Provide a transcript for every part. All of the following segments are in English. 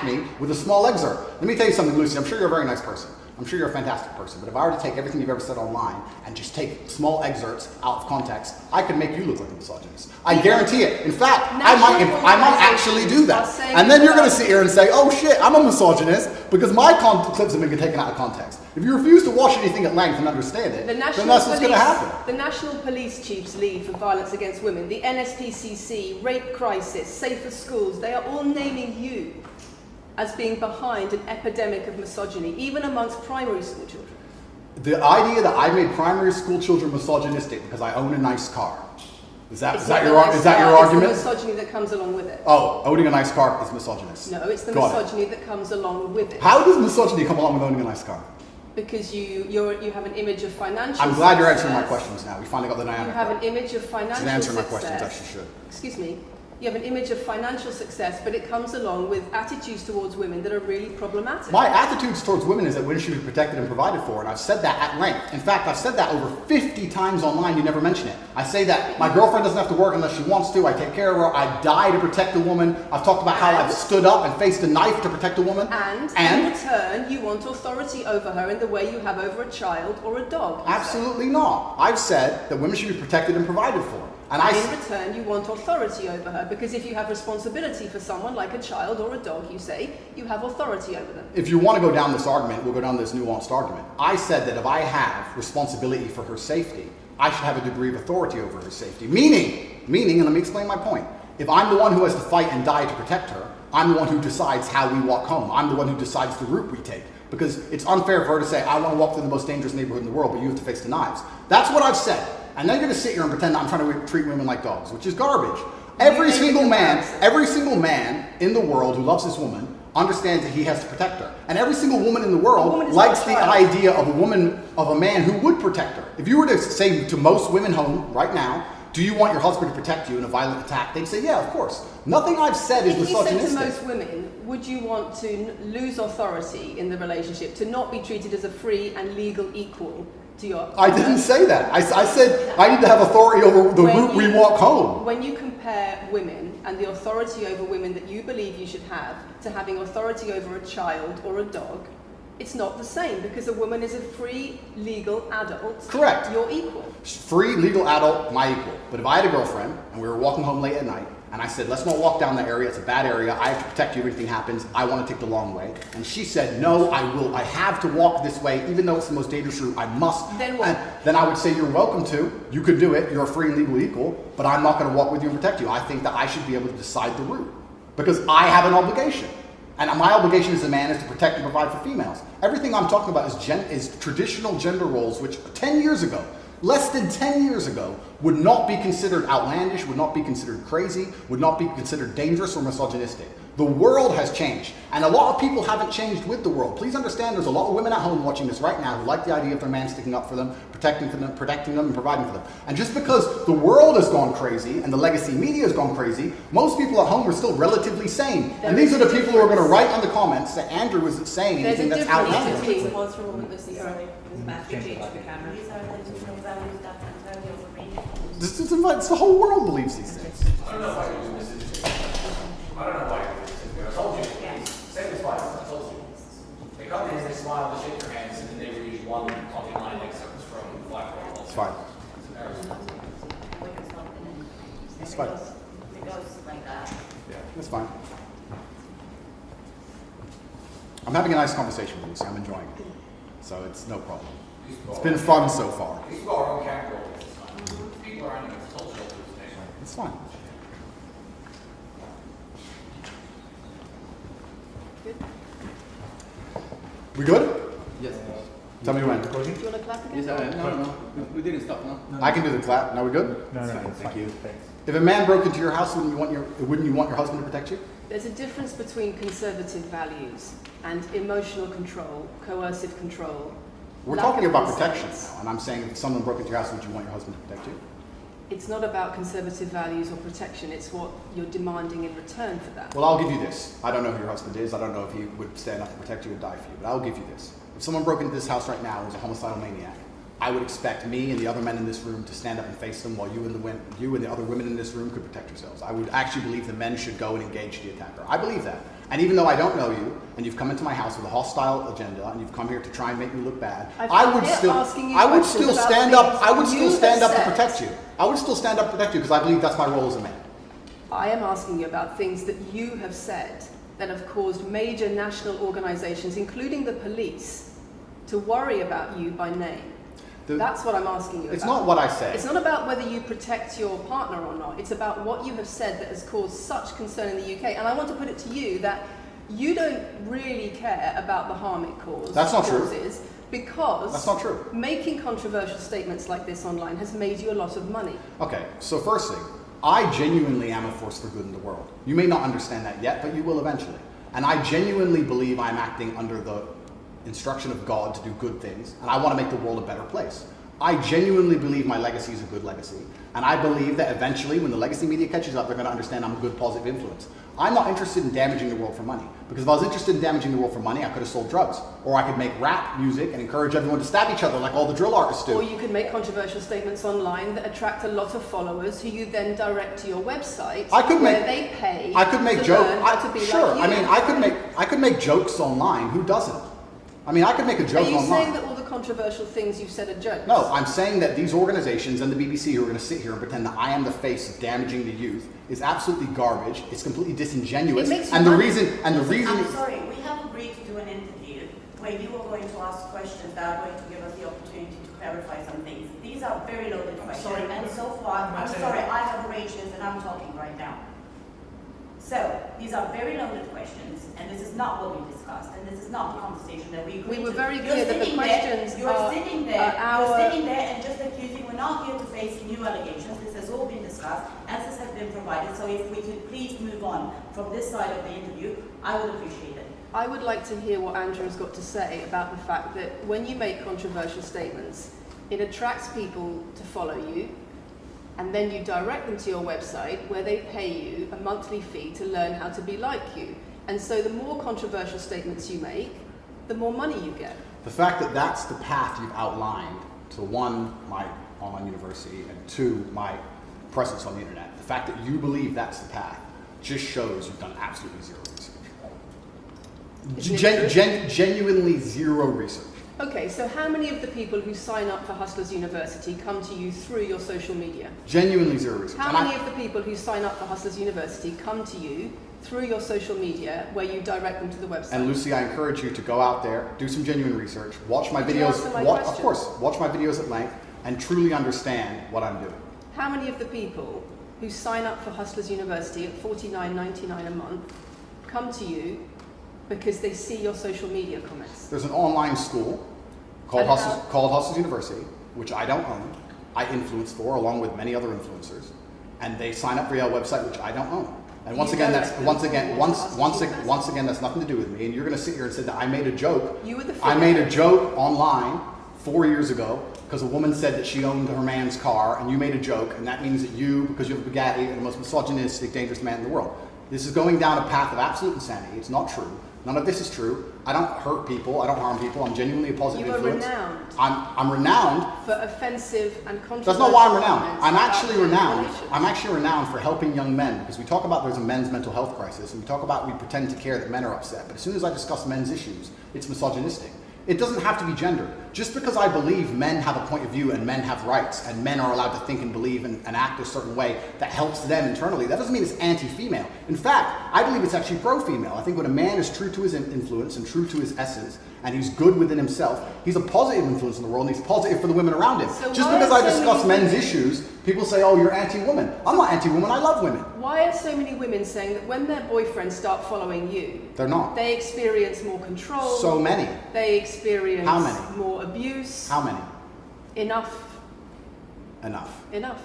attack me with a small excerpt. Let me tell you something, Lucy. I'm sure you're a very nice person. I'm sure you're a fantastic person, but if I were to take everything you've ever said online and just take small excerpts out of context, I could make you look like a misogynist. I guarantee it. In fact, I might actually do that. And then you're going to sit here and say, oh shit, I'm a misogynist because my clips have been taken out of context. If you refuse to watch anything at length and understand it, then that's what's going to happen. The National Police Chiefs League for Violence Against Women, the NSPCC, Rape Crisis, Safer Schools, they are all naming you as being behind an epidemic of misogyny, even amongst primary school children. The idea that I made primary school children misogynistic because I own a nice car. Is that your argument? It's the misogyny that comes along with it. Oh, owning a nice car is misogynist. No, it's the misogyny that comes along with it. How does misogyny come along with owning a nice car? Because you have an image of financial I'm glad you're answering my questions now. We finally got the dynamic. You have an image of financial success. Answer my questions, as you should. Excuse me. You have an image of financial success, but it comes along with attitudes towards women that are really problematic. My attitudes towards women is that women should be protected and provided for, and I've said that at length. In fact, I've said that over 50 times online, you never mention it. I say that my girlfriend doesn't have to work unless she wants to, I take care of her, I die to protect a woman. I've talked about how I've stood up and faced a knife to protect a woman. And in return, you want authority over her in the way you have over a child or a dog. Absolutely not. I've said that women should be protected and provided for. And in return, you want authority over her, because if you have responsibility for someone like a child or a dog, you say, you have authority over them. If you want to go down this argument, we'll go down this nuanced argument. I said that if I have responsibility for her safety, I should have a degree of authority over her safety. Meaning, and let me explain my point. If I'm the one who has to fight and die to protect her, I'm the one who decides how we walk home. I'm the one who decides the route we take. Because it's unfair for her to say, I want to walk through the most dangerous neighborhood in the world, but you have to face the knives. That's what I've said. And then you're going to sit here and pretend I'm trying to treat women like dogs, which is garbage. Every single man in the world who loves this woman understands that he has to protect her. And every single woman in the world likes the idea of a man who would protect her. If you were to say to most women home right now, do you want your husband to protect you in a violent attack? They'd say, yeah, of course. Nothing I've said is misogynistic. If you said to most women, would you want to lose authority in the relationship, to not be treated as a free and legal equal to your husband? I didn't say that. I said I need to have authority over the route we walk home. When you compare women and the authority over women that you believe you should have to having authority over a child or a dog, it's not the same, because a woman is a free, legal adult. Correct. You're equal. Free, legal adult, my equal. But if I had a girlfriend and we were walking home late at night and I said, let's not walk down that area, it's a bad area, I have to protect you if anything happens, I want to take the long way. And she said, no, I have to walk this way, even though it's the most dangerous route, I must. Then what? Then I would say, you're welcome to, you could do it, you're a free and legal equal, but I'm not going to walk with you and protect you. I think that I should be able to decide the route, because I have an obligation. And my obligation as a man is to protect and provide for females. Everything I'm talking about is traditional gender roles, which 10 years ago, less than 10 years ago, would not be considered outlandish, would not be considered crazy, would not be considered dangerous or misogynistic. The world has changed, and a lot of people haven't changed with the world. Please understand, there's a lot of women at home watching this right now who like the idea of their man sticking up for them, protecting them, and providing for them. And just because the world has gone crazy and the legacy media has gone crazy, most people at home are still relatively sane. And these are the people who are going to write on the comments that Andrew isn't saying anything that's outlandish. It's the whole world believes these things. I don't know why you're doing this. I don't know why you're doing this. I told you. Say this twice. I told you. They come in, they smile, they shake your hands, and then they read one coffee line excerpts from Black Girl. It's fine. It's fine. It goes like that. Yeah, that's fine. I'm having a nice conversation with you, so I'm enjoying it. So it's no problem. It's been fun so far. These people are on camera all this time. People are on the social today. It's fine. We good? Yes. Tell me when. Do you want to clap again? Yes, I am. No, we didn't stop, no? I can do the clap. Now we good? No, Thank you. If a man broke into your house, wouldn't you want your husband to protect you? There's a difference between conservative values and emotional control, coercive control. We're talking about protection now, and I'm saying if someone broke into your house, would you want your husband to protect you? It's not about conservative values or protection, it's what you're demanding in return for that. Well, I'll give you this. I don't know who your husband is. I don't know if he would stand up and protect you and die for you, but I'll give you this. If someone broke into this house right now and was a homicidal maniac, I would expect me and the other men in this room to stand up and face them while you and the other women in this room could protect yourselves. I would actually believe the men should go and engage the attacker. I believe that. And even though I don't know you, and you've come into my house with a hostile agenda, and you've come here to try and make me look bad, I would still stand up. I would still stand up to protect you. I would still stand up to protect you because I believe that's my role as a man. I am asking you about things that you have said that have caused major national organisations, including the police, to worry about you by name. That's what I'm asking you about. It's not what I say. It's not about whether you protect your partner or not. It's about what you have said that has caused such concern in the UK. And I want to put it to you that you don't really care about the harm it causes. That's not true. Because that's not true. Making controversial statements like this online has made you a lot of money. Okay, so first thing, I genuinely am a force for good in the world. You may not understand that yet, but you will eventually. And I genuinely believe I'm acting under the instruction of God to do good things, and I want to make the world a better place. I genuinely believe my legacy is a good legacy, and I believe that eventually when the legacy media catches up, they're going to understand I'm a good positive influence. I'm not interested in damaging the world for money, because if I was interested in damaging the world for money, I could have sold drugs, or I could make rap music and encourage everyone to stab each other like all the drill artists do. Or you could make controversial statements online that attract a lot of followers who you then direct to your website where they pay I could make to learn how to be sure, like you. I mean, I could make jokes online. Who doesn't? I mean, I could make a joke online. Are you saying that all the controversial things you've said are jokes? No, I'm saying that these organizations and the BBC who are going to sit here and pretend that I am the face of damaging the youth is absolutely garbage. It's completely disingenuous. I'm sorry, we have agreed to do an interview where you are going to ask questions that are going to give us the opportunity to clarify some things. These are very loaded questions. sorry, and so far, I'm sorry, I have arranged this and I'm talking right now. So, these are very loaded questions, and this is not what we discussed, and this is not the conversation that we agreed to. We were very clear that the questions You're sitting there and just accusing, we're not here to face new allegations, this has all been discussed, answers have been provided, so if we could please move on from this side of the interview, I would appreciate it. I would like to hear what Andrew has got to say about the fact that when you make controversial statements, it attracts people to follow you, and then you direct them to your website where they pay you a monthly fee to learn how to be like you. And so the more controversial statements you make, the more money you get. The fact that that's the path you've outlined to one, my online university, and two, my presence on the internet, the fact that you believe that's the path just shows you've done absolutely zero research. Genuinely zero research. Okay, so how many of the people who sign up for Hustlers University come to you through your social media? Genuinely zero research. How many of the people who sign up for Hustlers University come to you through your social media where you direct them to the website? And Lucy, I encourage you to go out there, do some genuine research, watch my Could you videos, answer my of question? course, watch my videos at length, and truly understand what I'm doing. How many of the people who sign up for Hustlers University at $49.99 a month come to you because they see your social media comments? There's an online school called Hustlers University, which I don't own. I influence for, along with many other influencers, and they sign up via a website which I don't own. And once again, that's nothing to do with me. And you're going to sit here and say that I made a joke. I made a joke online 4 years ago because a woman said that she owned her man's car, and you made a joke, and that means that you, because you have a Bugatti, are the most misogynistic, dangerous man in the world. This is going down a path of absolute insanity. It's not true. None of this is true. I don't hurt people. I don't harm people. I'm genuinely a positive influence. You are renowned. I'm renowned for offensive and controversial. That's not why I'm renowned. I'm actually renowned. I'm actually renowned for helping young men, because we talk about there's a men's mental health crisis, and we pretend to care that men are upset. But as soon as I discuss men's issues, it's misogynistic. It doesn't have to be gender. Just because I believe men have a point of view and men have rights and men are allowed to think and believe and act a certain way that helps them internally, that doesn't mean it's anti-female. In fact, I believe it's actually pro-female. I think when a man is true to his influence and true to his essence, and he's good within himself, he's a positive influence in the world, and he's positive for the women around him. So just because I discuss men's issues, people say, oh, you're anti-woman. I'm not anti-woman, I love women. Why are so many women saying that when their boyfriends start following you, they're not. They experience more control. So many. They experience How many? More abuse. How many? Enough.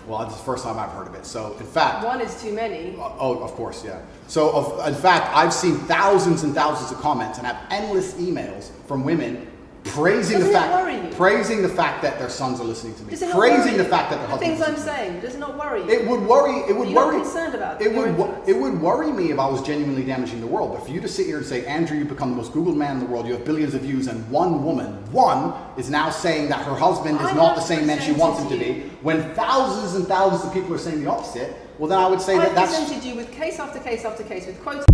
Well, it's the first time I've heard of it. So, in fact... One is too many. Oh, of course, yeah. So, in fact, I've seen thousands and thousands of comments and have endless emails from women praising the fact that their sons are listening to me, praising the fact that their husbands. The things I'm saying, does it not worry you? It would worry. It would worry. You're not concerned about it. It would worry me if I was genuinely damaging the world. But for you to sit here and say, Andrew, you've become the most Googled man in the world. You have billions of views, and one woman, is now saying that her husband is not the same man she wants him to be, when thousands and thousands of people are saying the opposite. Well, then I would say I that's. presented you with case after case after case with quotes.